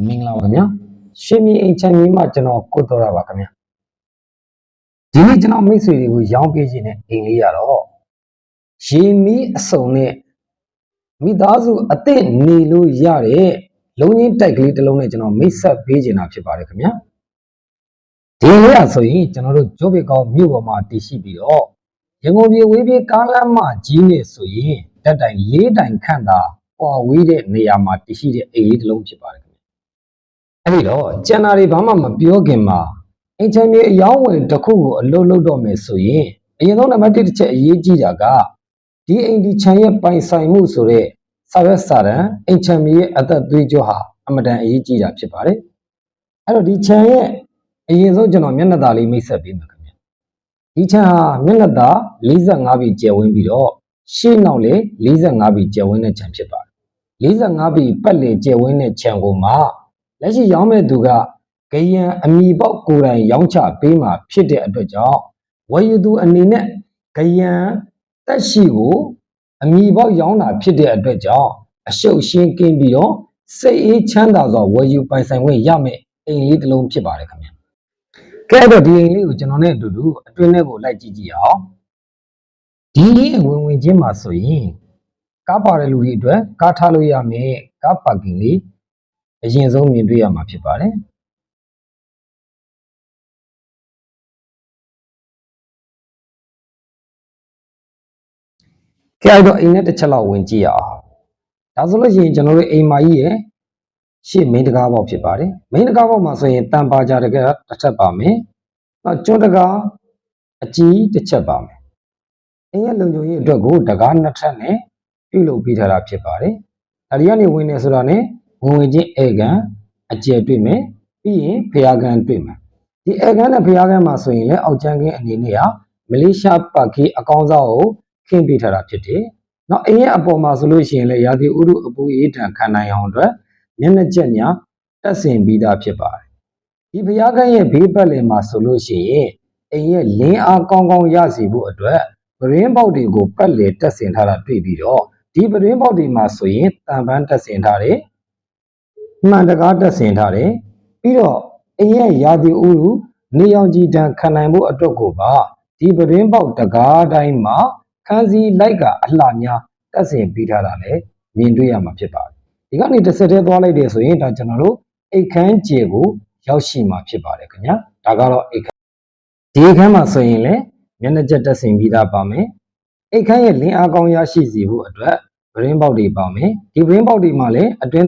မင်္ဂလာပါခင်ဗျာရွှေမြေအိမ်ချမ်းကြီးမှာကျွန်တော်ကိုတော်ရပါခင်ဗျာဒီနေ့ကျွန်တော်မိတ်ဆွေတွေကိုရောင်းပေးခြင်းနဲ့အိမ်လေးရတော့ရေမီးအစုံနဲ့မိသားစုအသင့်နေလို့ရတဲ့လုံးချင်းတိုက်ကလေးတစ်လုံးနဲ့ကျွန်တော်မိတ်ဆက်ပေးခြင်းတာဖြစ်ပါတယ်ခင်ဗျာဒီလေးရဆိုရင်ကျွန်တော်တို့ဂျိုးပေကောင်းမြို့ပေါ်မှာတည်ရှိပြီးတော့ရန်ကုန်ပြည်ဝေးပြေးကားလမ်းမကြီးနဲ့ဆိုရင်တက်တိုင်၄တိုင်ခန့်သာကွာဝေးတဲ့နေရာမှာတည်ရှိတဲ့အိမ်လေးတစ်လုံးဖြစ်ပါတယ်အဲ့ဒီတော့ကျန်တာတွေဘာမှမပြောခင်မှာအင်ချမ်းမြေအယောင်းဝင်တစ်ခုကိုအလုပ်လုပ်တော့မယ်ဆိုရင်အရင်ဆုံးနံပါတ်1တစ်ချက်အရေးကြီးတာကဒီအိမ်ဒီချမ်းရဲ့ပိုင်ဆိုင်မှုဆိုတဲ့စာရွက်စာတမ်းအင်ချမ်းမြေရဲ့အသက်သွေးကြောဟာအမတန်အရေးကြီးတာဖြစ်ပါတယ်အဲ့တော့ဒီချမ်းရဲ့အရင်ဆုံးကျွန်တော်မျက်နှာသာလေးမိတ်ဆက်ပေးမယ်ခင်ဗျဒီချမ်းဟာမျက်နှာသာ45ပြီကျယ်ဝန်းပြီးတော့ရှေ့နောက်လေ45ပြီကျယ်ဝန်းတဲ့ချမ်းဖြစ်ပါတယ်45ပြီပတ်လေကျယ်ဝန်းတဲ့ချမ်းကိုမှလက်ရှိရောင်းမဲ့သူကဂယံအမိပေါက်ကိုယ်တိုင်ရောင်းချပေးမှာဖြစ်တဲ့အတွက်ကြောင့်ဝယ်ယူသူအနေနဲ့ဂယံတက်ရှိကိုအမိပေါက်ရောင်းတာဖြစ်တဲ့အတွက်ကြောင့်အရှုပ်ရှင်းကင်းပြီးတော့စိတ်အေးချမ်းသာစွာဝယ်ယူပိုင်ဆိုင်ခွင့်ရမယ်အိမ်လေးတစ်လုံးဖြစ်ပါတယ်ခင်ဗျာကဲတော့ဒီအိမ်လေးကိုကျွန်တော်နဲ့အတူတူအတွင်းထဲကိုလိုက်ကြည့်ကြည့်အောင်ဒီလေးဝင်ချင်းမှာဆိုရင်ကားပါတဲ့လူတွေအတွက်ကားထားလို့ရမယ်ကားပါကင်လေးအရင်ဆုံးမြင်တွေ့ရမှာဖြစ်ပါတယ်ကဲတော့အိမ်နဲ့တစ်ချက်လောက်ဝင်ကြည့်ရအောင်ဒါဆိုလို့ရှိရင်ကျွန်တော်တို့အိမ်မကြီးရဲ့ရှေ့မိန်းတကားပေါက်ဖြစ်ပါတယ်မိန်းတကားပေါက်မှာဆိုရင်တန်ပါကြတကယ်တစ်ချက်ပါမယ်နောက်ကျွန်းတကားအကြီးတစ်ချက်ပါမယ်အိမ်ရဲ့လုံခြုံရေးအတွက်ကိုတကားနှစ်ထပ်နဲ့ပြုလုပ်ပေးထားတာဖြစ်ပါတယ်ဒါဒီကနေဝင်နေဆိုတာနဲ့ဝင်ချင်းဧကန်အကျယ်တွေ့မယ်ပြီးရင်ဖျားကန်တွေ့မယ်ဒီဧကန်နဲ့ဖျားကန်မှာဆိုရင်လည်းအောက်ကျန်းကင်းအနေနဲ့ဟာမလေးရှားပါကီအကောင်းစားကိုခင်းပေးထားတာဖြစ်တယ်နောက်အိမ်ရဲ့အပေါ်မှာဆိုလို့ရှိရင်လည်းရာသီဥတုအပူအေးဒဏ်ခံနိုင်အောင်အတွက်မျက်နှာကျက်ညာတက်ဆင်ပြီးသားဖြစ်ပါတယ်ဒီဖျားကန်ရဲ့ဘေးပတ်လည်မှာဆိုလို့ရှိရင်အိမ်ရဲ့လင်းအားကောင်းကောင်းရစေဖို့အတွက်ပရင်းပေါက်တွေကိုပတ်လည်တက်ဆင်ထားတာတွေ့ပြီးတော့ဒီပရင်းပေါက်တွေမှာဆိုရင်တန်ပန်းတက်ဆင်ထားတယ်မှန်တကားတက်ဆင်ထားတယ်ပြီးတော့အိမ်ရဲ့ရာသီဥတုနေရောင်ခြည်တန်ခံနိုင်ဖို့အတွက်ကိုပါဒီပရင်းပေါက်တကားတိုင်းမှာခန်းစီလိုက်ကအလှများတက်ဆင်ပြီးထားတာလည်းမြင်တွေ့ရမှာဖြစ်ပါတယ်ဒီကနေတစ်ဆက်တည်းသွားလိုက်တယ်ဆိုရင်ဒါကျွန်တော်တို့အိတ်ခမ်းကျေကိုရောက်ရှိမှာဖြစ်ပါတယ်ခင်ဗျာဒါကတော့အိတ်ခမ်းဒီအခန်းမှာဆိုရင်လည်းမျက်နှာကျက်တက်ဆင်ပြီးသားပါမယ်အိတ်ခမ်းရဲ့လင်းအားကောင်းရရှိစေဖို့အတွက်ပရင်းပေါက်တွေပါမယ်ဒီပရင်းပေါက်တွေမှာလည်းအတွင်း